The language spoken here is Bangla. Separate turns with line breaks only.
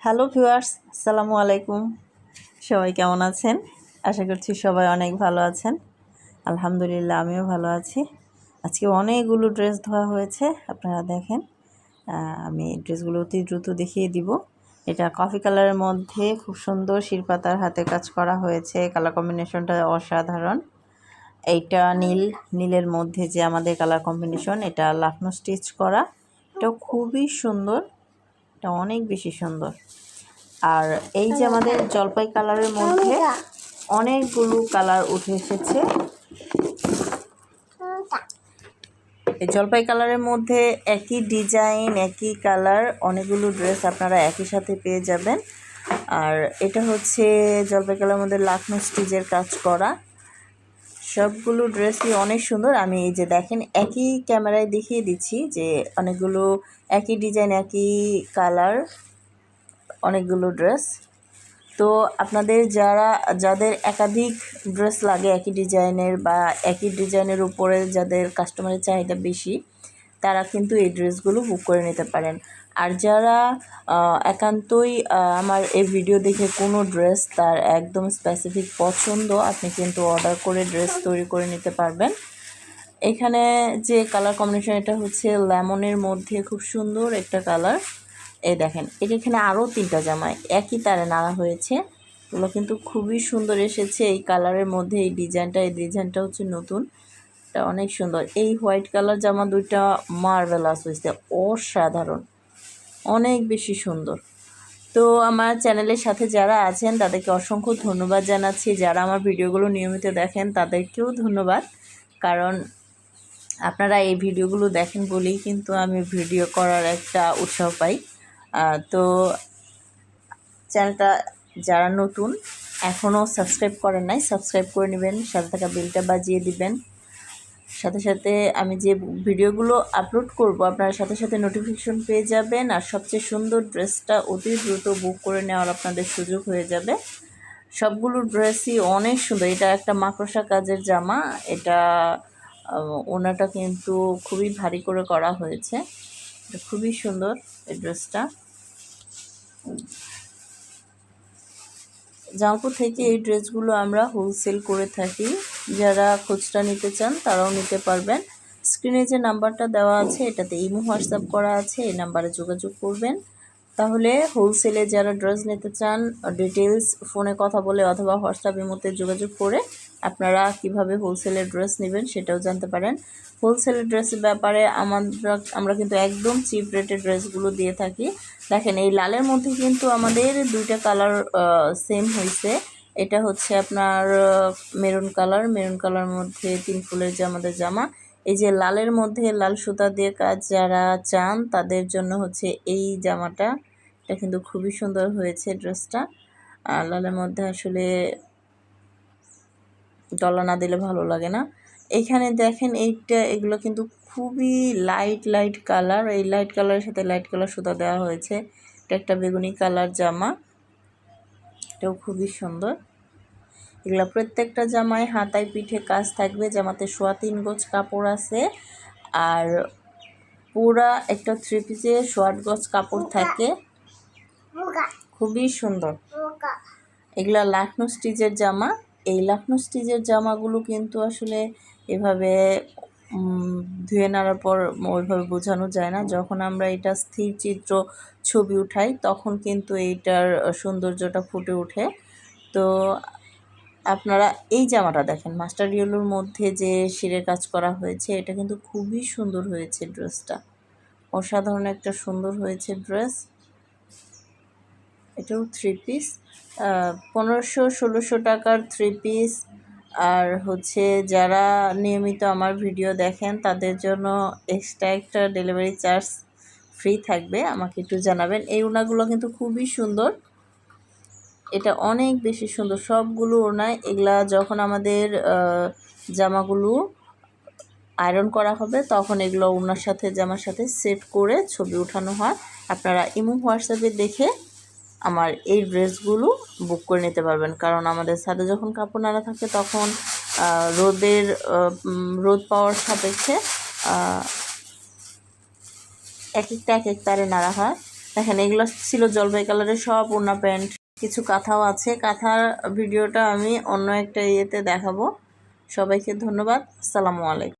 হ্যালো ভিউয়ার্স, আসসালামু আলাইকুম। সবাই কেমন আছেন? আশা করছি সবাই অনেক ভালো আছেন। আলহামদুলিল্লাহ আমিও ভালো আছি। আজকে অনেকগুলো ড্রেস ধোয়া হয়েছে, আপনারা দেখেন। আমি ড্রেসগুলো অতি দ্রুত দেখিয়ে দিব। এটা কফি কালারের মধ্যে খুব সুন্দর শিরপাতার হাতে কাজ করা হয়েছে। কালার কম্বিনেশনটা অসাধারণ। এইটা নীলের মধ্যে যে আমাদের কালার কম্বিনেশন, এটা লাখনো স্টিচ করা। এটাও খুবই সুন্দর, এটা অনেক বেশি সুন্দর। আর এই যে আমাদের জলপাই কালারের মধ্যে অনেকগুলো কালার উঠে এসেছে। এই জলপাই কালারের মধ্যে একই ডিজাইন, একই কালার, অনেকগুলো ড্রেস আপনারা একই সাথে পেয়ে যাবেন। আর এটা হচ্ছে জলপাই কালারের মধ্যে লাখনো স্টিচের কাজ করা। সবগুলো ড্রেসই অনেক সুন্দর। আমি এই যে দেখেন একই ক্যামেরায় দেখিয়ে দিচ্ছি যে অনেকগুলো একই ডিজাইন, একই কালার, অনেকগুলো ড্রেস। তো আপনাদের যাদের একাধিক ড্রেস লাগে একই ডিজাইনের বা একই ডিজাইনের উপরে যাদের কাস্টমারের চাহিদা বেশি, তারা কিন্তু এই ড্রেসগুলো বুক করে নিতে পারেন। আর যারা একান্তই আমার এই ভিডিও দেখে কোনো ড্রেস তার একদম স্পেসিফিক পছন্দ, আপনি কিন্তু অর্ডার করে ড্রেস তৈরি করে নিতে পারবেন। এখানে যে কালার কম্বিনেশন, এটা হচ্ছে লেমনের মধ্যে খুব সুন্দর একটা কালার। এই দেখেন, এখানে আরও 3টা জামায় একই তারে নাড়া হয়েছে। এগুলো কিন্তু খুবই সুন্দর এসেছে এই কালারের মধ্যে। এই ডিজাইনটা হচ্ছে নতুন, এটা অনেক সুন্দর। এই হোয়াইট কালার জামা দুইটা মার্ভেলাস হয়েছে, অসাধারণ, অনেক বেশি সুন্দর। তো আমার চ্যানেলের সাথে যারা আছেন তাদেরকে অসংখ্য ধন্যবাদ জানাচ্ছি। যারা আমার ভিডিওগুলো নিয়মিত দেখেন তাদেরকেও ধন্যবাদ, কারণ আপনারা এই ভিডিওগুলো দেখেন বলেই কিন্তু আমি ভিডিও করার একটা উৎসাহ পাই। তো চ্যানেলটা যারা নতুন এখনও সাবস্ক্রাইব করেন নাই, সাবস্ক্রাইব করে নেবেন, সাথে থাকা বেলটা বাজিয়ে দিবেন। সাথে সাথে আমি যে ভিডিওগুলো আপলোড করব আপনারা সাথে সাথে নোটিফিকেশন পেয়ে যাবেন। আর সবচেয়ে সুন্দর ড্রেসটা অতি দ্রুত বুক করে নেওয়ার আপনাদের সুযোগ হয়ে যাবে। সবগুলো ড্রেসই অনেক সুন্দর। এটা একটা মাকড়সা কাজের জামা, এটা ওনাটা কিন্তু খুবই ভারী করে করা হয়েছে, এটা খুবই সুন্দর এই ড্রেসটা। জামালপুর থেকে এই ড্রেসগুলো আমরা হোলসেল করে থাকি। যারা খুচরা নিতে চান তারাও নিতে পারবেন। স্ক্রিনে যে নাম্বারটা দেওয়া আছে এটাতে ইমো হোয়াটসঅ্যাপ করা আছে, এই নাম্বারে যোগাযোগ করবেন। তাহলে হোলসেলে যারা ড্রেস নিতে চান ডিটেলস ফোনে কথা বলে অথবা হোয়াটসঅ্যাপ ইমোতে যোগাযোগ করে আপনারা কিভাবে হোলসেলের ড্রেস নেবেন সেটাও জানতে পারেন। হোলসেলের ড্রেসের ব্যাপারে আমরা কিন্তু একদম চিপ রেটের ড্রেসগুলো দিয়ে থাকি। দেখেন এই লালের মধ্যে কিন্তু আমাদের 2টা কালার সেম হয়েছে। এটা হচ্ছে আপনার মেরুন কালার মধ্যে 3 ফুলের যে আমাদের জামা। এই যে লালের মধ্যে লাল সুতা দিয়ে কাজ যারা চান তাদের জন্য হচ্ছে এই জামাটা। এটা কিন্তু খুবই সুন্দর হয়েছে ড্রেসটা। লালের মধ্যে আসলে ডলা না দিলে ভালো লাগে না। এইখানে দেখেন এগুলো কিন্তু খুবই লাইট কালার। এই লাইট কালারের সাথে লাইট কালার সুতা দেওয়া হয়েছে। এটা একটা বেগুনি কালার জামা, এটাও খুবই সুন্দর। এগুলো প্রত্যেকটা জামায় হাতায় পিঠে কাজ থাকবে। জামাতে 3.25 গজ কাপড় আছে, আর পুরা একটা 3 পিসে 8.25 গজ কাপড় থাকে, খুবই সুন্দর। এগুলা লাখনো স্টিচের জামা। এই লাখনো স্টিচের জামাগুলো কিন্তু আসলে এভাবে ধুয়ে নাড়ার পর ওইভাবে বোঝানো যায় না। যখন আমরা এটা স্থির চিত্র ছবি উঠাই তখন কিন্তু এইটার সৌন্দর্যটা ফুটে ওঠে। তো আপনারা এই জামাটা দেখেন, মাস্টার ইয়েলোর মধ্যে যে শিরের কাজ করা হয়েছে, এটা কিন্তু খুবই সুন্দর হয়েছে ড্রেসটা, অসাধারণ একটা সুন্দর হয়েছে ড্রেস। এটাও 3 পিস, 1500-1600 টাকার 3 পিস। আর হচ্ছে যারা নিয়মিত আমার ভিডিও দেখেন তাদের জন্য এক্সট্রা একটা ডেলিভারি চার্জ ফ্রি থাকবে, আমাকে একটু জানাবেন। এই ওড়নাগুলো কিন্তু খুবই সুন্দর, এটা অনেক বেশি সুন্দর সবগুলো ওড়নায়। এগুলা যখন আমাদের জামাগুলো আয়রন করা হবে তখন এগুলো ওড়নার সাথে জামার সাথে সেট করে ছবি উঠানো হয়। আপনারা ইমো হোয়াটসঅ্যাপে দেখে আমার এই ড্রেসগুলো বুক করে নিতে পারবেন, কারণ আমাদের ছাদে যখন কাপড় নাড়া থাকে তখন রোদ পাওয়ার সাপেক্ষে এক এক তারে নাড়া হয়। দেখেন এগুলো ছিল জলপাই কালারের সব ওড়না প্যান্ট, কিছু কাঁথাও আছে। কাঁথার ভিডিওটা আমি অন্য একটা ইয়েতে দেখাবো। সবাইকে ধন্যবাদ। আসসালামু আলাইকুম।